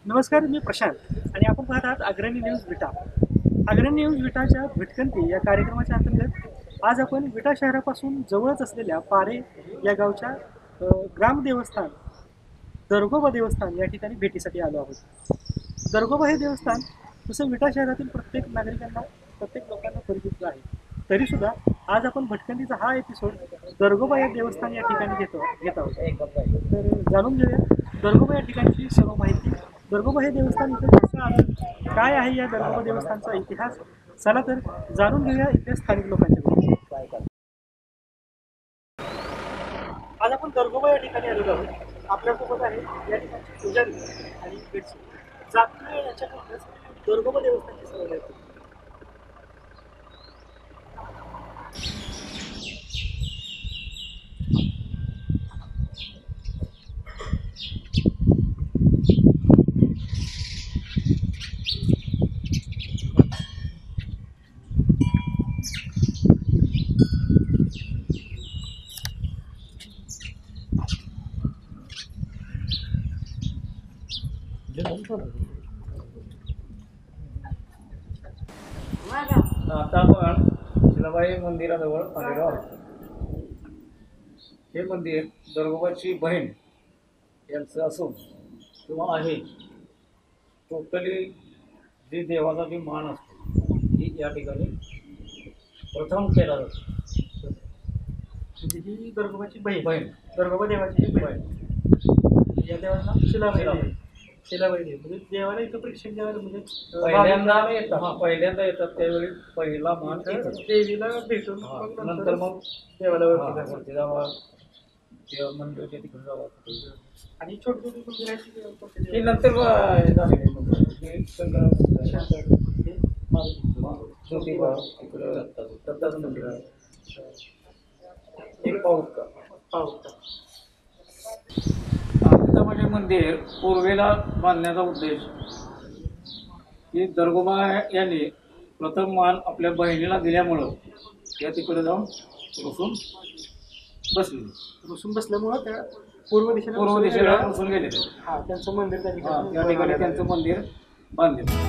नमस्कार, मी प्रशांत आणि आपण पाहत आहात अग्रणी न्यूज विटा. अग्रणी न्यूज विटाच्या भटकंती या कार्यक्रमाच्या अंतर्गत आज आपण विटा शहरापासून जवळच असलेल्या पारे या गावच्या ग्रामदेवस्थान दरगोबा देवस्थान या ठिकाणी भेटीसाठी आलो आहोत. दरगोबा हे देवस्थान जसं विटा शहरातील प्रत्येक नागरिकांना, प्रत्येक लोकांना परिचित आहे, तरी सुद्धा आज आपण भटकंतीचा हा एपिसोड दरगोबा या देवस्थान या ठिकाणी घेत आहोत. तर जाणून घेऊया दरगोबा या ठिकाणची सर्व माहिती. दरगोबा हे देवस्थान इथे कसं आलं, काय आहे या दरगोबा देवस्थानचा इतिहास, चला तर जाणून घेऊया इथल्या स्थानिक लोकांच्याकडून. आज आपण दरगोबा या ठिकाणी आलेलो आहोत. आपल्यासोबत आहे या ठिकाणची पुजारी आणि बेडसी. जाणून याच्याकडूनच दरगोबा देवस्थानची सर्व माहिती. आता आपण शिलाबाई मंदिराजवळ आलेलो आहोत. हे मंदिर दरगोबाची बहीण यांचं असून किंवा आहे. टोटली जी देवाचा जी मान असतो ही या ठिकाणी प्रथम केला जातो. म्हणजे ही दरगोबाची बहीण, बहीण दरगोबा देवाची ही बहीण. या देवाचं नाव शिलाबाई देवी. शिलाबाई देवी म्हणजे देवाला इथं प्रेक्षण द्यायला म्हणजे पहिल्यांदा येतात त्यावेळी पहिला मान येतो. देवीला भेटून नंतर मग देवाला वरती जावा, देव मंदिरच्या तिकडे जावा. आणि छोटी छोटी मंदिराची ही नंतर झालेली मंदिर. हे शंकर ज्योतिबा तिकडं दत्ताचं मंदिर आहे. एक पाऊस आता म्हणजे मंदिर पूर्वेला बांधण्याचा उद्देश की दरगोबा यांनी प्रथम मान आपल्या बहिणीला दिल्यामुळं त्या तिकडे जाऊन रुसून बसल्यामुळं त्या पूर्व दिशेला रुसून गेले. त्यांचं मंदिर त्या ठिकाणी त्यांचं मंदिर बांधले.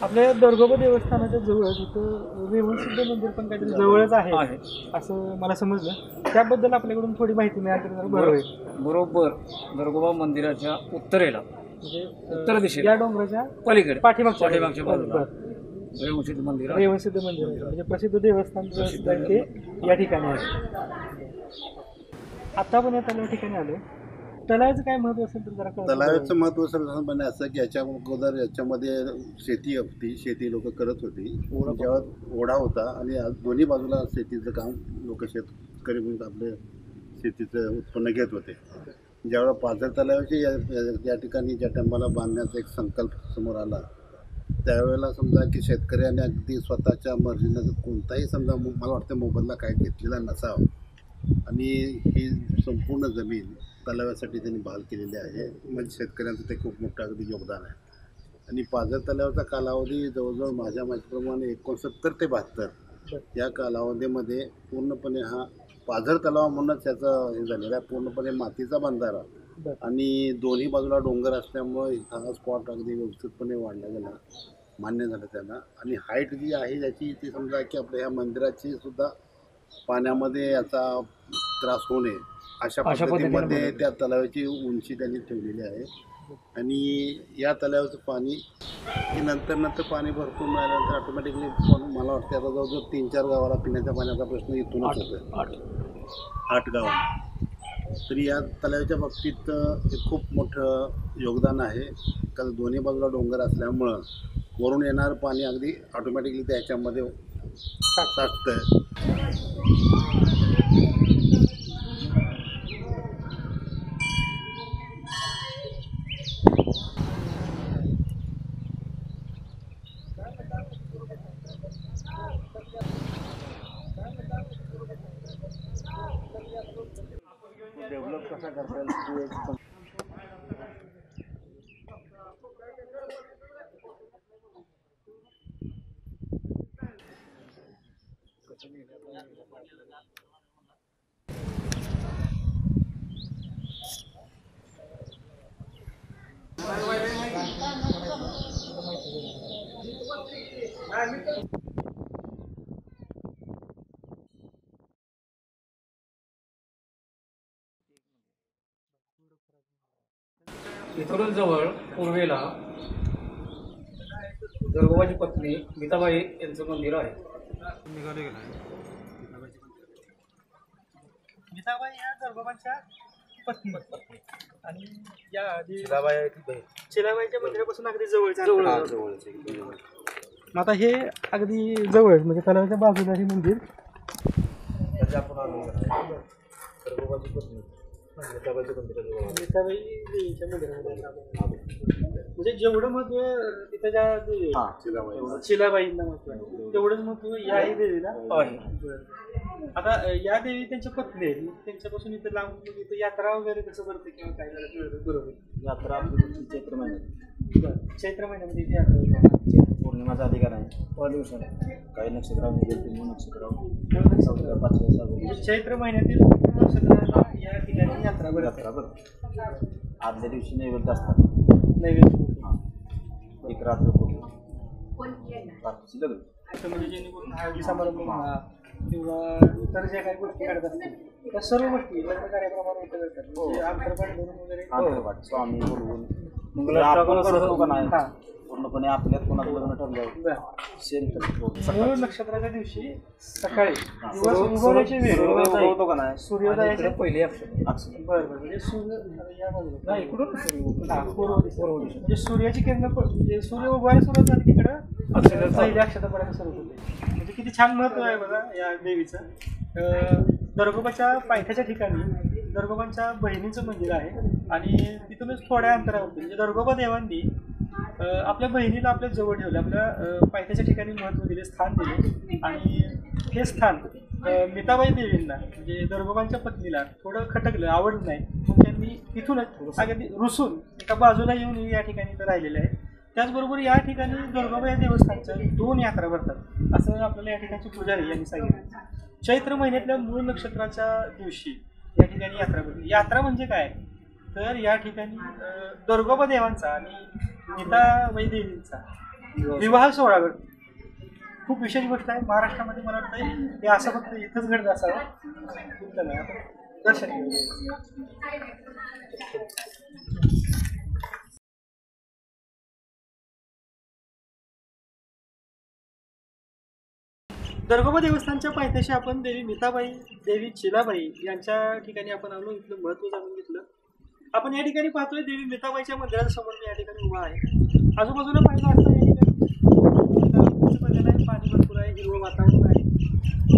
आपल्या दरगोबा देवस्थानाच्या जवळ इथं रेवणसिद्ध मंदिर पण काहीतरी जवळच आहे असं मला समजलं. त्याबद्दल आपल्याकडून थोडी माहिती मिळाली तर बरं होईल. बरोबर दरगोबा मंदिराच्या उत्तरेला म्हणजे उत्तर दिशेला या डोंगराच्या पलीकडे पाठीमागच्या बाजूला रेवणसिद्ध मंदिर रेवणसिद्ध मंदिर म्हणजे प्रसिद्ध देवस्थान ते या ठिकाणी आहे. आता आपण या ठिकाणी आलो. तलावाचं काय महत्त्व असेल तर जरा तलावाचं महत्त्व सर्वसाधारणपणे असं की याच्या अगोदर याच्यामध्ये शेती होती, शेती लोक करत होती. जेव्हा ओढा होता आणि दोन्ही बाजूला शेतीचं काम लोक शेतकरी म्हणून आपले शेतीचं उत्पन्न घेत होते. ज्यावेळेला पाझर तलावाची या ठिकाणी ज्या टायमाला बांधण्याचा एक संकल्प समोर आला त्यावेळेला समजा की शेतकऱ्याने अगदी स्वतःच्या मर्जीनं कोणताही समजा मला वाटतं मोबदला काय घेतलेला नसावा आणि ही संपूर्ण जमीन तलावासाठी त्यांनी बहाल केलेली आहे. म्हणजे शेतकऱ्यांचं ते खूप मोठं अगदी योगदान आहे. आणि पाझर तलावाचा कालावधी जवळजवळ माझ्या माहितीप्रमाणे 69 ते 72 या कालावधीमध्ये पूर्णपणे हा पाझर तलाव म्हणूनच त्याचं हे झालेलं आहे. पूर्णपणे मातीचा बंधारा आणि दोन्ही बाजूला डोंगर असल्यामुळे हा स्पॉट अगदी व्यवस्थितपणे वाढला गेला, मान्य झालं त्यांना. आणि हाईट जी आहे त्याची ती समजा की आपल्या ह्या मंदिराची सुद्धा पाण्यामध्ये याचा त्रास होऊ नये अशा पद्धतीमध्ये त्या तलावाची उंची त्यांनी ठेवलेली आहे. आणि या तलावाचं पाणी की नंतर पाणी भरपूर मिळाल्यानंतर ऑटोमॅटिकली मला वाटतं आता जवळजवळ 3-4 गावाला पिण्याच्या पाण्याचा प्रश्न इथूनच होतो. 8 गावांना. तरी या तलावाच्या बाबतीत खूप मोठं योगदान आहे. कारण दोन्ही बाजूला डोंगर असल्यामुळं वरून येणारं पाणी अगदी ऑटोमॅटिकली त्याच्यामध्ये साठतं. डेव्हलप कसा करता येईल इथूनच जवळ पूर्वेला दर्गोबाची पत्नी मीताबाई यांचं मंदिर आहे. मीताबाई या दर्गोबांच्या पत्नी आणि या चिलाबाईच्या मंदिरापासून अगदी जवळ. आता हे अगदी जवळ म्हणजे तलावाच्या बाजूला हे मंदिर. मीताबाई देवीच्या मंदिरामध्ये म्हणजे जेवढं महत्व तिथं ज्या चिलाबाईंना महत्व आहे तेवढंच महत्व याही देवीला आहे. आता या देवी त्यांच्या पत्नी आहेत, त्यांच्यापासून इथं लांब इथं यात्रा वगैरे कसं करते किंवा काय झालं बरोबर. यात्रा चैत्र महिन्यात, चैत्र महिन्यामध्ये इथे यात्रा पौर्णिमाचा अधिकार आहे. दिवसाला काही नक्षत्रामध्ये नक्षत्र 5 चैत्र महिन्यातील नक्षत्राला या ठिकाणी यात्रा भरते. आदल्या दिवशी नैवेद्य असतात. नैवेद्य एक रात्र पूर्ण म्हणजे जेणेकरून हळदी समारंभ म्हणा किंवा इतर ज्या काही गोष्टी घडत असतील त्या सर्व गोष्टी लग्न कार्यक्रमावर इथं घडतात. म्हणजे अंतरपाठ धरून वगैरे स्वामी बोलवून पूर्णपणे आपल्यात कोणाचं लग्न ठरलं सेम मूळ नक्षत्राच्या दिवशी सकाळी दिवस उगवण्याची वेळ होतो का नाही सूर्योदयाचे पहिले बरं म्हणजे सूर्य या बाजूला इकडून म्हणजे सूर्याची किरण म्हणजे सूर्य उगवायला सुरुवात झाली तिकडं पहिल्या अक्षतापर्यंत सुरू होते. म्हणजे किती छान महत्व आहे बघा या देवीचं. दर्गोबाच्या पायथ्याच्या ठिकाणी दर्गोबांच्या बहिणीचं मंदिर आहे आणि तिथूनच थोड्या अंतरावरती म्हणजे दर्गोबा देवांनी आपल्या बहिणीला आपल्या जवळ ठेवलं, आपल्या पायथ्याच्या ठिकाणी महत्त्व दिले, स्थान दिले. आणि हे स्थान मीताबाई देवींना म्हणजे दर्गोबांच्या पत्नीला थोडं खटकलं, आवडलं नाही, मग त्यांनी तिथूनच अगदी रुसून एका बाजूला येऊन या ठिकाणी इथं राहिलेले आहे. त्याचबरोबर या ठिकाणी दर्गोबा या देवस्थानच्या 2 यात्रा भरतात असं आपल्याला या ठिकाणचे पुजारी यांनी सांगितलं. चैत्र महिन्यातल्या मूळ नक्षत्राच्या दिवशी या ठिकाणी यात्रा भरते. यात्रा म्हणजे काय तर या ठिकाणी दर्गोबा देवांचा आणि मीताबाई देवींचा विवाह सोहळा घडतो. खूप विशेष गोष्ट आहे. महाराष्ट्रामध्ये मला वाटतं हे असं फक्त इथंच घडत असावं. दर्शन घेऊ. दर्गोबा देवस्थानच्या पायथ्याशी आपण देवी मीताबाई, देवी चिलाबाई यांच्या ठिकाणी आपण आलो. इथलं महत्त्व जाणून घेतलं. आपण या ठिकाणी पाहतोय देवी मीताबाईच्या मंदिराच्या समोर मी या ठिकाणी उभा आहे. आजूबाजूला पाहिलं वाटतं या ठिकाणी पाणी भरपूर आहे, हिरवं वातावरण आहे.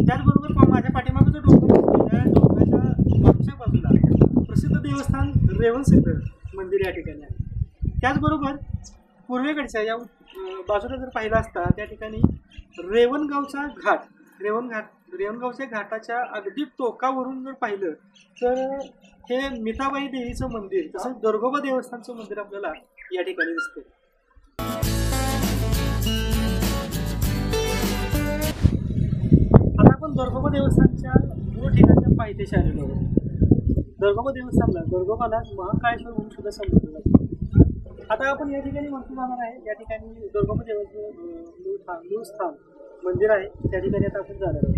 त्याचबरोबर माझ्या पाठीमागं जो डोंगर त्या डोंगराच्या मागच्या बाजूला प्रसिद्ध देवस्थान रेवणसिद्ध मंदिर या ठिकाणी आहे. त्याचबरोबर पूर्वेकडच्या या बाजूला जर पाहिलं असता त्या ठिकाणी रेवणगावचा घाट, रेवणगावच्या घाटाच्या अगदी टोकावरून जर पाहिलं तर हे मीताबाई देवीचं मंदिर तसंच दर्गोबा देवस्थानचं मंदिर आपल्याला या ठिकाणी दिसते. आता आपण दर्गोबा देवस्थानच्या मूळ ठिकाणच्या पायथ्याशी आलेलो आहोत. दर्गोबा देवस्थानला दर्गोबाला महाकाळेश्वर म्हणून सुद्धा संबोधलं जातं. आता आपण या ठिकाणी म्हणतो जाणार आहे या ठिकाणी दर्गोबा देवाचं मूळ स्थान मंदिर आहे. त्या ठिकाणी आता आपण जाणार आहोत.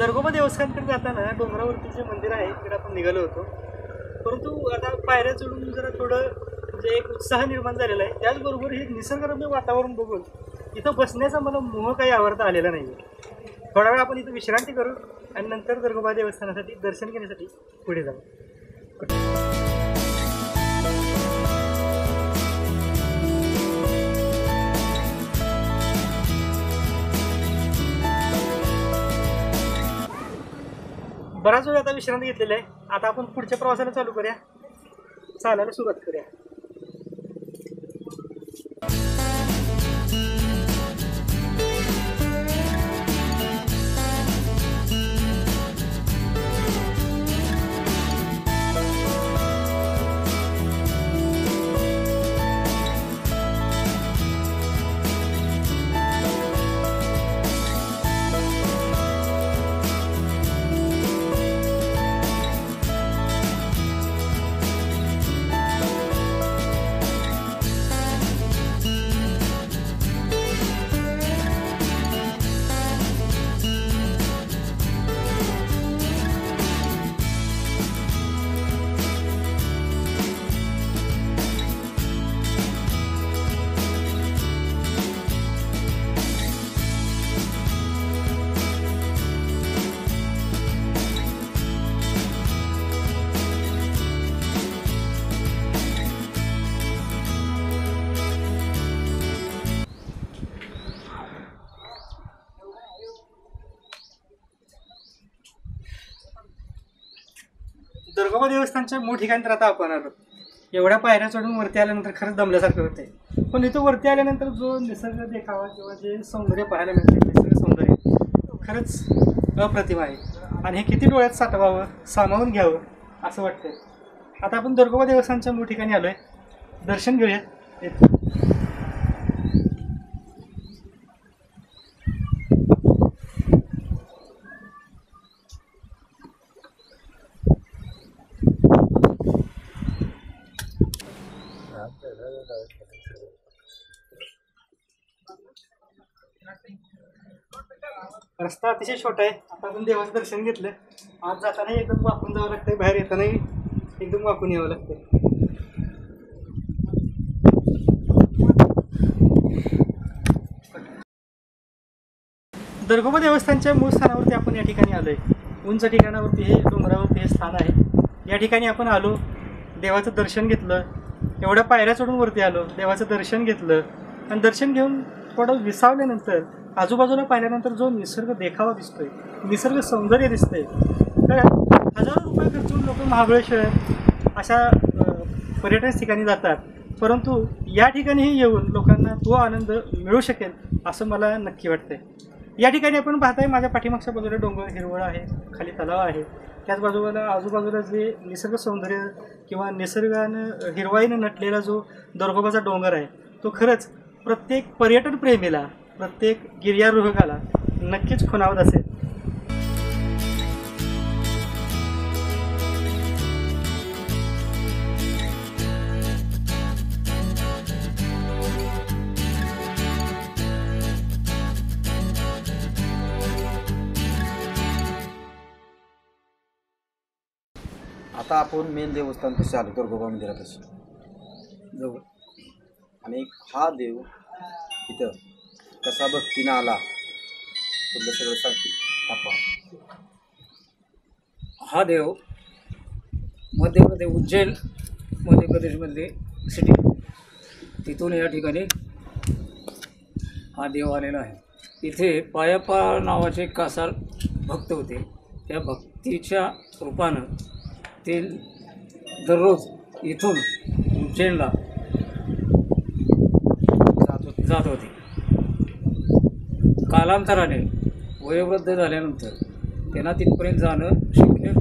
दर्गोबा देवस्थानकडे जाताना डोंगरावरती जे मंदिर आहे तिकडे आपण निघालो होतो. परंतु आता पायऱ्या चढून जरा थोडं म्हणजे एक उत्साह निर्माण झालेला आहे. त्याचबरोबर हे निसर्गरम्य वातावरण बघून इथं बसण्याचा मला मोह काही आवडता आलेला नाही आहे. थोडा वेळ आपण इथं विश्रांती करू आणि नंतर दर्गोबा देवस्थानासाठी दर्शन घेण्यासाठी पुढे जाऊ. बराच वेळ आता विश्रांती घेतलेला आहे. आता आपण पुढच्या प्रवासाला चालू करूया, चालायला सुरुवात करूया. दुर्गोबा देवस्थानच्या मूळ ठिकाणी तर आता आपण आलो. एवढ्या पायऱ्या चढून वरती आल्यानंतर खरंच दमल्यासारखं होते. पण इथं वरती आल्यानंतर जो निसर्ग देखावा किंवा जे सौंदर्य पाहायला मिळते, निसर्ग सौंदर्य खरंच अप्रतिम आहे. आणि हे किती डोळ्यात साठवावं, सामावून घ्यावं असं वाटतंय. आता आपण दुर्गोबा देवस्थानच्या मूळ ठिकाणी आलो आहे. दर्शन घेऊया. रस्ता अतिशय छोटा आहे. आता आपण देवाचं दर्शन घेतलं. आज जाताना एकदम वाकून जावं लागतंय, बाहेर येतानाही एकदम वाकून यावं लागतंय. दुर्गोबा देवस्थानच्या मूळ स्थानावरती आपण या ठिकाणी आलोय. उंच ठिकाणावरती हे डोंगरावरती हे स्थान आहे. या ठिकाणी आपण आलो, देवाचं दर्शन घेतलं. एवढ्या पायऱ्या चढून वरती आलो, देवाचं दर्शन घेतलं. आणि दर्शन घेऊन थोडं विसावल्यानंतर आजूबाजूला पाहिल्यानंतर जो निसर्ग देखावा दिसतोय, निसर्ग सौंदर्य दिसतंय, तर हजारो रुपये खर्चून लोक महाबळेश्वर अशा पर्यटन ठिकाणी जातात. परंतु या ठिकाणीही येऊन लोकांना तो आनंद मिळू शकेल असं मला नक्की वाटतंय. या ठिकाणी आपण पाहताय माझ्या पाठीमागच्या बाजूला डोंगर हिरवळ आहे, खाली तलाव आहे. त्याच बाजूला आजूबाजूला जे निसर्ग सौंदर्य किंवा निसर्गानं हिरवाईनं नटलेला जो दुर्गोबाचा डोंगर आहे, तो खरंच प्रत्येक पर्यटन प्रेमीला, प्रत्येक गिर्यारोहकाला नक्कीच खुणावत असेल. आता आपण मेन देवस्थान कसे आलो दुर्गोबा मंदिरापाशी जवळ. आणि हा देव इथं कसा भक्तीनं आला तुला सगळं सांगते आपण. हा देव उज्जैन मध्य प्रदेशमधले सिटी, तिथून या ठिकाणी हा देव आलेला आहे. इथे पायाप्पा नावाचे कासार भक्त होते. त्या भक्तीच्या रूपानं ते दररोज इथून उज्जैनला जात होते. कालांतराने वयोवृद्ध झाल्यानंतर त्यांना तिथपर्यंत जाणं शक्य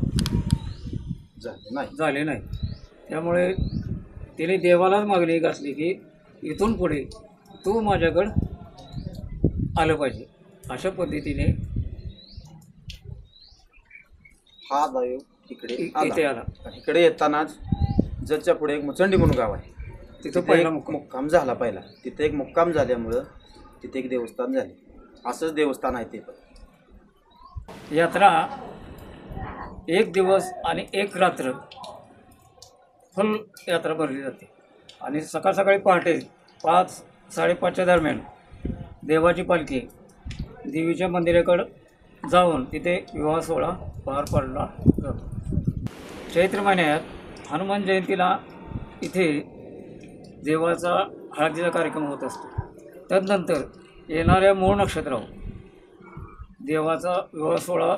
झाले नाही. त्यामुळे त्याने देवालाच मागणी घातली की इथून पुढे तू माझ्याकडं आलं पाहिजे. अशा पद्धतीने हा देव इकडे इथे आला. इकडे येतानाच जरच्या पुढे एक मुचंडी म्हणून गाव आहे, तिथं पहिला मुक्काम झाला. पहिला तिथे एक मुक्काम झाल्यामुळं तिथे एक देवस्थान झाले. असंच देवस्थान आहे ते. पण यात्रा 1 दिवस आणि 1 रात्र फुल यात्रा भरली जाते. आणि सकाळ सकाळी पहाटे 5-5:30च्या दरम्यान देवाची पालखी देवीच्या मंदिराकडं जाऊन तिथे विवाह सोहळा पार पडला जातो. चैत्र महिन्यात हनुमान जयंतीला इथे देवाचा हळदीचा कार्यक्रम होत असतो. तदनंतर येणाऱ्या मूळ नक्षत्रावर देवाचा विवाह सोहळा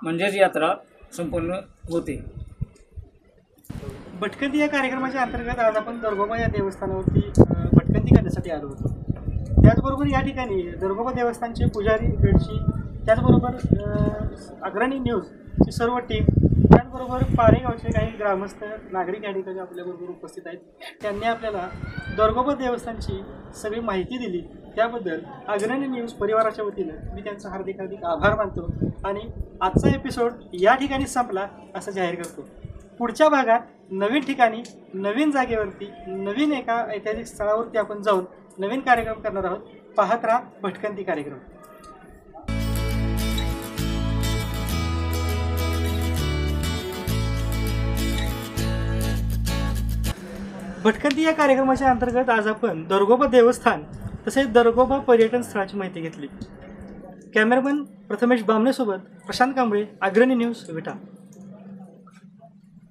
म्हणजेच यात्रा संपन्न होते. भटकंती या कार्यक्रमाच्या अंतर्गत आज आपण दर्गोबा या देवस्थानावरती भटकंती करण्यासाठी आलो होतो. त्याचबरोबर या ठिकाणी दर्गोबा देवस्थानचे पुजारी गडशी, त्याचबरोबर अग्रणी न्यूजची सर्व टीम, त्याचबरोबर पारेगावचे काही ग्रामस्थ नागरिक या ठिकाणी आपल्याबरोबर उपस्थित आहेत. त्यांनी आपल्याला दर्गोबा देवस्थानची सगळी माहिती दिली. त्याबद्दल अग्रणी न्यूज परिवाराच्या वतीनं मी त्यांचा हार्दिक आभार मानतो आणि आजचा एपिसोड या ठिकाणी संपला असं जाहीर करतो. पुढच्या भागात नवीन ठिकाणी, नवीन जागेवरती, नवीन एका ऐतिहासिक स्थळावरती आपण जाऊन नवीन कार्यक्रम करणार आहोत. पाहत राहा भटकंती कार्यक्रम. भटकंती या कार्यक्रमाच्या अंतर्गत आज आपण दर्गोबा देवस्थान तसेच दर्गोबा पर्यटन स्थळाची माहिती घेतली. कॅमेरामन प्रथमेश बामणेसोबत प्रशांत कांबळे, अग्रणी न्यूज, विटा.